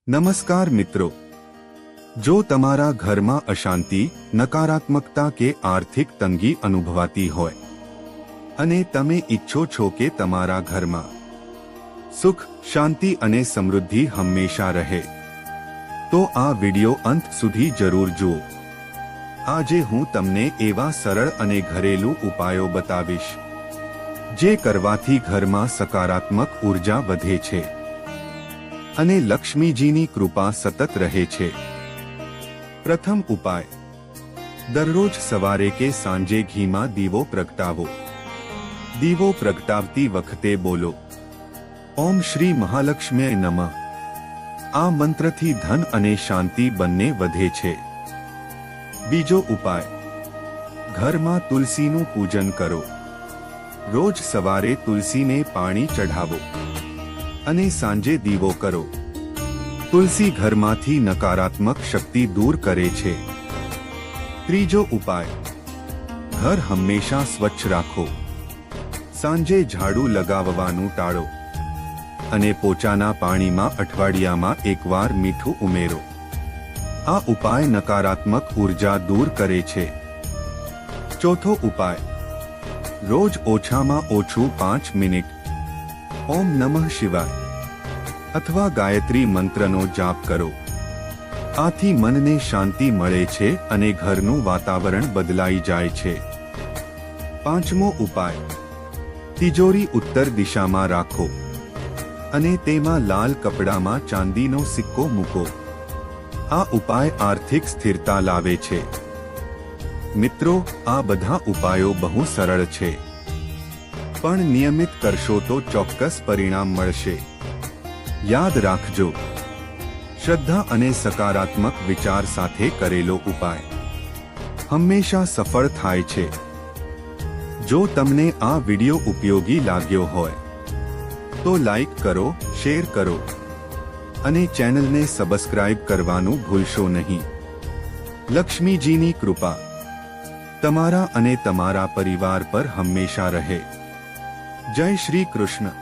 નમસ્કાર મિત્રો, જો તમારા ઘરમાં અશાંતિ, નકારાત્મકતા કે આર્થિક તંગી અનુભવાતી હોય અને તમે ઈચ્છો છો કે તમારા ઘરમાં સુખ, શાંતિ અને સમૃદ્ધિ હંમેશા રહે, તો આ વિડિયો અંત સુધી જરૂર જુઓ. આજે હું તમને એવા સરળ અને ઘરેલું ઉપાયો બતાવીશ જે કરવાથી ઘરમાં સકારાત્મક ઉર્જા વધે છે અને લક્ષ્મીજીની કૃપા સતત રહે છે. પ્રથમ ઉપાય, દરરોજ સવારે કે સાંજે ઘીમાં દીવો પ્રગટાવો. દીવો પ્રગટાવતી વખતે બોલો, ઓમ શ્રી મહાલક્ષ્મીએ નમઃ. આ મંત્રથી ધન અને શાંતિ બંને વધે છે. બીજો ઉપાય, ઘરમાં તુલસીનું પૂજન કરો. રોજ સવારે તુલસીને પાણી ચઢાવો અને સાંજે દીવો કરો. તુલસી ઘરમાંથી નકારાત્મક શક્તિ દૂર કરે છે. ત્રીજો ઉપાય, ઘર હંમેશા સ્વચ્છ રાખો. સાંજે ઝાડુ લગાવવાનું ટાળો અને પોચાના પાણીમાં અઠવાડિયામાં એકવાર મીઠું ઉમેરો. આ ઉપાય નકારાત્મક ઉર્જા દૂર કરે છે. ચોથો ઉપાય, રોજ ઓછામાં ઓછું 5 મિનિટ ઓમ નમઃ શિવાય અથવા ગાયત્રી મંત્રનો જાપ કરો. આથી મનને શાંતિ મળે છે અને ઘરનું વાતાવરણ બદલાઈ જાય છે. પાંચમો ઉપાય, તિજોરી ઉત્તર દિશામાં રાખો અને તેમાં લાલ કપડામાં ચાંદીનો સિક્કો મૂકો. આ ઉપાય આર્થિક સ્થિરતા લાવે છે. મિત્રો, આ બધા ઉપાયો બહુ સરળ છે, પણ નિયમિત કરશો તો ચોક્કસ પરિણામ મળશે. યાદ રાખજો, શ્રદ્ધા અને સકારાત્મક વિચાર સાથે કરેલો ઉપાય હંમેશા સફળ થાય છે. જો તમને આ વિડિયો ઉપયોગી લાગ્યો હોય તો લાઈક કરો, શેર કરો અને ચેનલને સબસ્ક્રાઇબ કરવાનું ભૂલશો નહીં. લક્ષ્મીજીની કૃપા તમારા અને તમારા પરિવાર પર હંમેશા રહે. જય શ્રી કૃષ્ણ.